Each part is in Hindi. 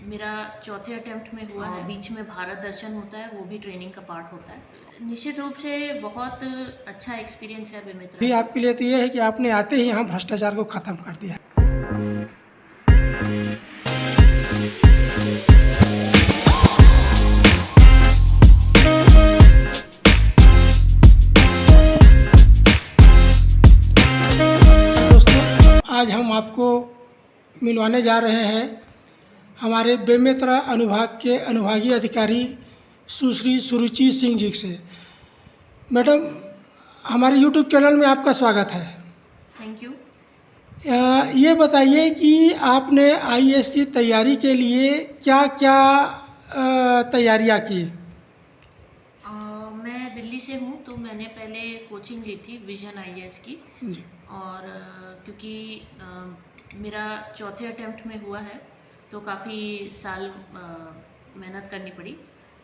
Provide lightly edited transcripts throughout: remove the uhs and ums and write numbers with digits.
मेरा चौथे अटेम्प्ट में हुआ है। बीच में भारत दर्शन होता है, वो भी ट्रेनिंग का पार्ट होता है। निश्चित रूप से बहुत अच्छा एक्सपीरियंस है विमित्रा। भी आपके लिए तो ये है कि आपने आते ही यहाँ भ्रष्टाचार को ख़त्म कर दिया। दोस्तों, आज हम आपको मिलवाने जा रहे हैं हमारे बेमेतरा अनुभाग के अनुभागीय अधिकारी सुश्री सुरुचि सिंह जी से। मैडम, हमारे यूट्यूब चैनल में आपका स्वागत है। Thank you. ये बताइए कि आपने आईएएस की तैयारी के लिए क्या क्या तैयारियां की? मैं दिल्ली से हूँ, तो मैंने पहले कोचिंग ली थी विजन आईएएस की। जी। और क्योंकि मेरा चौथे अटेम्प्ट में हुआ है, तो काफ़ी साल मेहनत करनी पड़ी।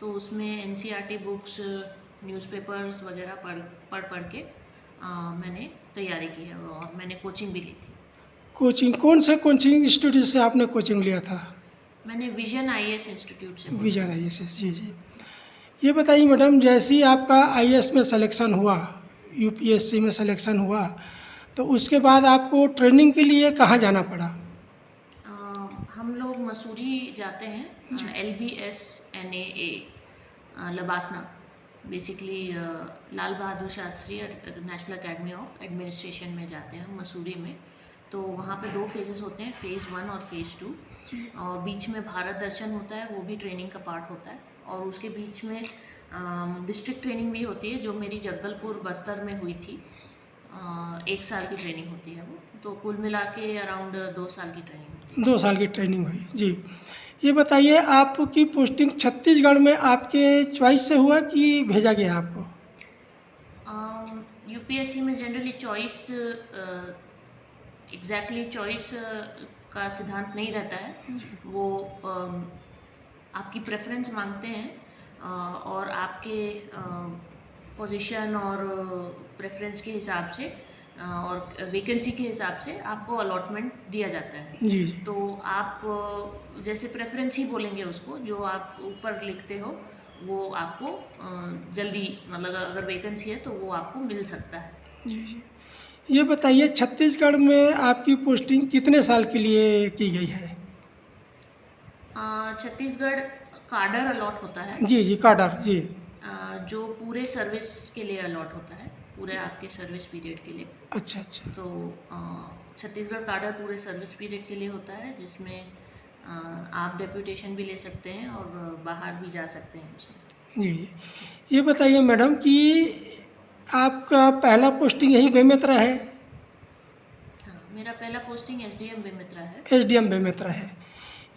तो उसमें एनसीईआरटी बुक्स, न्यूज़पेपर्स वगैरह पढ़ के मैंने तैयारी की है, और मैंने कोचिंग भी ली थी। कोचिंग कौन से कोचिंग इंस्टीट्यूट से आपने कोचिंग लिया था? मैंने विजन आईएएस इंस्टीट्यूट से। विजन आईएएस, जी जी। ये बताइए मैडम, जैसे ही आपका आईएएस में सिलेक्शन हुआ, यूपीएससी में सिलेक्शन हुआ, तो उसके बाद आपको ट्रेनिंग के लिए कहाँ जाना पड़ा? हम लोग मसूरी जाते हैं, LBSNAA LBSNAA, basically Lal Bahadur Shastri national academy of administration में जाते हैं हम मसूरी में। तो वहाँ पे 2 फेजेस होते हैं, फ़ेज़ 1 और फ़ेज़ 2। और बीच में भारत दर्शन होता है, वो भी ट्रेनिंग का पार्ट होता है। और उसके बीच में डिस्ट्रिक्ट ट्रेनिंग भी होती है, जो मेरी जगदलपुर बस्तर में हुई थी। 1 साल की ट्रेनिंग होती है वो, तो कुल मिला के अराउंड 2 साल की ट्रेनिंग होती है। 2 साल की ट्रेनिंग हुई, जी। ये बताइए, आपकी पोस्टिंग छत्तीसगढ़ में आपके चॉइस से हुआ कि भेजा गया आपको? यूपीएससी में जनरली चॉइस, एग्जैक्टली चॉइस का सिद्धांत नहीं रहता है। वो आपकी प्रेफरेंस मांगते हैं, और आपके पोजीशन और प्रेफरेंस के हिसाब से और वैकेंसी के हिसाब से आपको अलॉटमेंट दिया जाता है। जी जी। तो आप जैसे प्रेफरेंस ही बोलेंगे उसको, जो आप ऊपर लिखते हो वो आपको जल्दी, मतलब अगर वैकेंसी है तो वो आपको मिल सकता है। जी जी। ये बताइए, छत्तीसगढ़ में आपकी पोस्टिंग कितने साल के लिए की गई है? छत्तीसगढ़ कार्डर अलॉट होता है। जी जी, काडर, जी। जो पूरे सर्विस के लिए अलॉट होता है, पूरे आपके सर्विस पीरियड के लिए। अच्छा अच्छा। तो छत्तीसगढ़ कार्डर पूरे सर्विस पीरियड के लिए होता है, जिसमें आप डेप्यूटेशन भी ले सकते हैं और बाहर भी जा सकते हैं उसमें। जी। ये बताइए मैडम कि आपका पहला पोस्टिंग यहीं बेमेतरा है? हाँ, मेरा पहला पोस्टिंग एसडीएम बेमेतरा है। एसडीएम बेमेतरा है,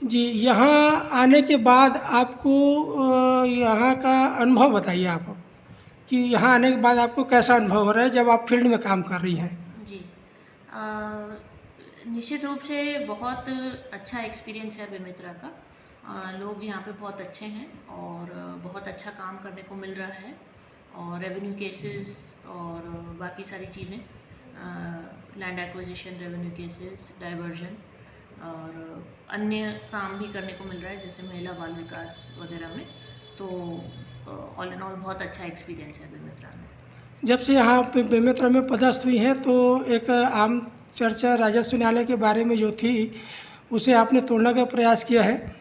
जी। यहाँ आने के बाद आपको यहाँ का अनुभव बताइए आप, कि यहाँ आने के बाद आपको कैसा अनुभव हो रहा है जब आप फील्ड में काम कर रही हैं? जी, निश्चित रूप से बहुत अच्छा एक्सपीरियंस है बेमेतरा का। लोग यहाँ पे बहुत अच्छे हैं, और बहुत अच्छा काम करने को मिल रहा है। और रेवेन्यू केसेस और बाकी सारी चीज़ें, land acquisition, revenue cases, diversion और अन्य काम भी करने को मिल रहा है, जैसे महिला बाल विकास वगैरह में। तो ऑल इन ऑल बहुत अच्छा एक्सपीरियंस है बेमेतरा में। जब से यहाँ पे बेमेतरा में पदस्थ हुई हैं, तो एक आम चर्चा राजस्व न्यायालय के बारे में जो थी, उसे आपने तोड़ने का प्रयास किया है।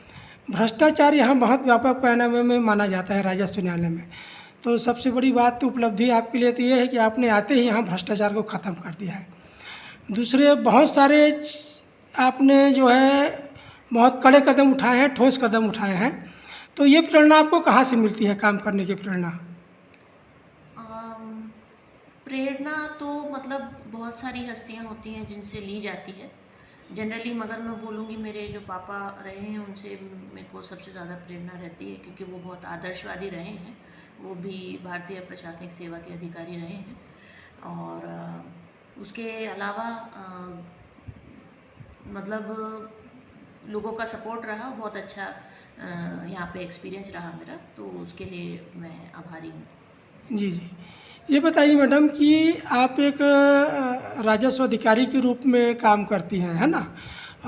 भ्रष्टाचार यहाँ बहुत व्यापक पैमाने में माना जाता है राजस्व न्यायालय में। तो सबसे बड़ी बात, तो उपलब्धि आपके लिए तो ये है कि आपने आते ही यहाँ भ्रष्टाचार को ख़त्म कर दिया है। दूसरे बहुत सारे आपने जो है बहुत कड़े कदम उठाए हैं, ठोस कदम उठाए हैं। तो ये प्रेरणा आपको कहाँ से मिलती है, काम करने की प्रेरणा? प्रेरणा तो मतलब बहुत सारी हस्तियाँ होती हैं जिनसे ली जाती है जनरली, मगर मैं बोलूँगी मेरे जो पापा रहे हैं उनसे मेरे को सबसे ज़्यादा प्रेरणा रहती है, क्योंकि वो बहुत आदर्शवादी रहे हैं। वो भी भारतीय प्रशासनिक सेवा के अधिकारी रहे हैं। और उसके अलावा मतलब लोगों का सपोर्ट रहा, बहुत अच्छा यहाँ पे एक्सपीरियंस रहा मेरा, तो उसके लिए मैं आभारी हूँ। जी जी। ये बताइए मैडम कि आप एक राजस्व अधिकारी के रूप में काम करती हैं, है ना?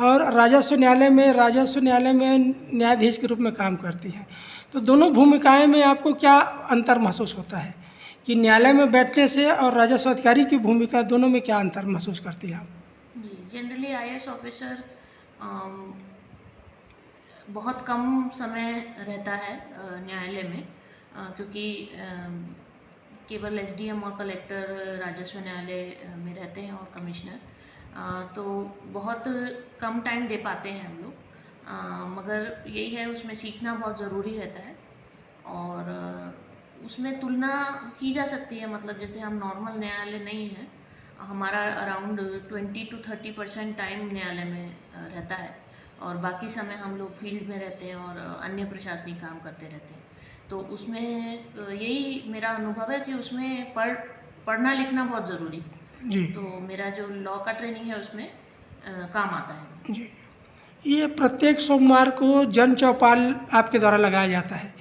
और राजस्व न्यायालय में न्यायाधीश के रूप में काम करती हैं। तो दोनों भूमिकाएं में आपको क्या अंतर महसूस होता है कि न्यायालय में बैठने से और राजस्व अधिकारी की भूमिका दोनों में क्या अंतर महसूस करती हैं आप? जी, जनरली आईएएस ऑफिसर बहुत कम समय रहता है न्यायालय में, क्योंकि केवल एसडीएम और कलेक्टर राजस्व न्यायालय में रहते हैं और कमिश्नर, तो बहुत कम टाइम दे पाते हैं हम लोग। मगर यही है, उसमें सीखना बहुत ज़रूरी रहता है और उसमें तुलना की जा सकती है। मतलब जैसे हम नॉर्मल न्यायालय नहीं है, हमारा अराउंड 20 to 30% टाइम न्यायालय में रहता है और बाकी समय हम लोग फील्ड में रहते हैं और अन्य प्रशासनिक काम करते रहते हैं। तो उसमें यही मेरा अनुभव है कि उसमें पढ़ना लिखना बहुत ज़रूरी है। जी तो मेरा जो लॉ का ट्रेनिंग है उसमें काम आता है। जी। ये प्रत्येक सोमवार को जन चौपाल आपके द्वारा लगाया जाता है,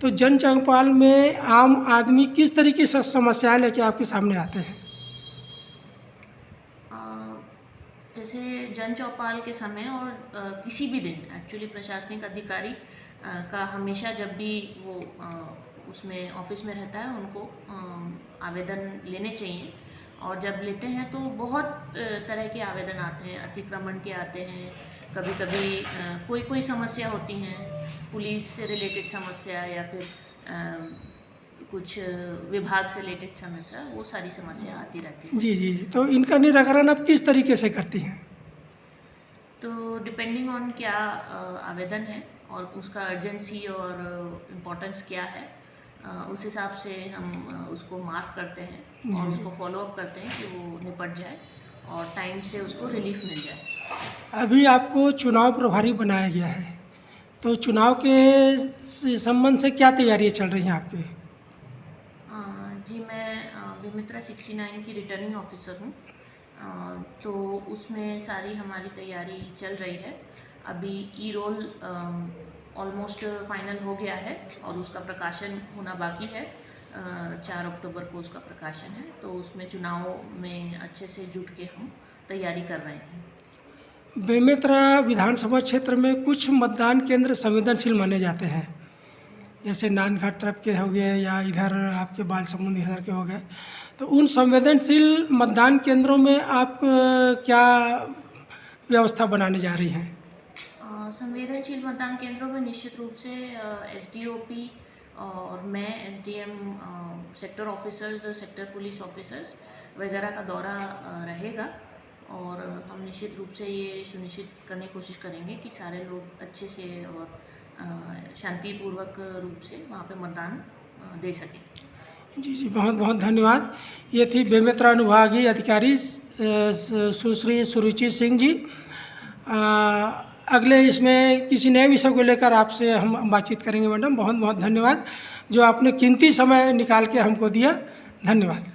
तो जन चौपाल में आम आदमी किस तरीके से समस्याएं लेके आपके सामने आते हैं? जैसे जन चौपाल के समय और किसी भी दिन एक्चुअली प्रशासनिक अधिकारी का हमेशा जब भी वो उसमें ऑफिस में रहता है उनको आवेदन लेने चाहिए। और जब लेते हैं तो बहुत तरह के आवेदन आते हैं, अतिक्रमण के आते हैं, कभी कभी कोई समस्या होती हैं, पुलिस से रिलेटेड समस्या या फिर कुछ विभाग से रिलेटेड समस्या, वो सारी समस्या आती रहती है। जी जी। तो इनका निराकरण आप किस तरीके से करती हैं? तो डिपेंडिंग ऑन क्या आवेदन है और उसका अर्जेंसी और इम्पोर्टेंस क्या है, उस हिसाब से हम उसको मार्क करते हैं और उसको फॉलो अप करते हैं कि वो निपट जाए और टाइम से उसको रिलीफ मिल जाए। अभी आपको चुनाव प्रभारी बनाया गया है, तो चुनाव के संबंध से क्या तैयारियां चल रही हैं आपकी? जी, मैं बिमित्रा 69 की रिटर्निंग ऑफिसर हूँ, तो उसमें सारी हमारी तैयारी चल रही है। अभी ई रोल ऑलमोस्ट फाइनल हो गया है और उसका प्रकाशन होना बाकी है। 4 अक्टूबर को उसका प्रकाशन है, तो उसमें चुनाव में अच्छे से जुट के हम तैयारी कर रहे हैं। बेमेतरा विधानसभा क्षेत्र में कुछ मतदान केंद्र संवेदनशील माने जाते हैं, जैसे नांदघाट तरफ के हो गए या इधर आपके बालसमुंद इधर के हो गए। तो उन संवेदनशील मतदान केंद्रों में आप क्या व्यवस्था बनाने जा रही हैं? संवेदनशील मतदान केंद्रों में निश्चित रूप से एसडीओपी और मैं एसडीएम, सेक्टर ऑफिसर्स और सेक्टर पुलिस ऑफिसर्स वगैरह का दौरा रहेगा और हम निश्चित रूप से ये सुनिश्चित करने की कोशिश करेंगे कि सारे लोग अच्छे से और शांतिपूर्वक रूप से वहाँ पे मतदान दे सकें। जी जी, बहुत बहुत धन्यवाद। ये थी बेमेतरा अनुभागीय अधिकारी सुश्री सुरुचि सिंह जी। अगले इसमें किसी नए विषय को लेकर आपसे हम बातचीत करेंगे। मैडम बहुत बहुत धन्यवाद जो आपने कीमती समय निकाल के हमको दिया। धन्यवाद।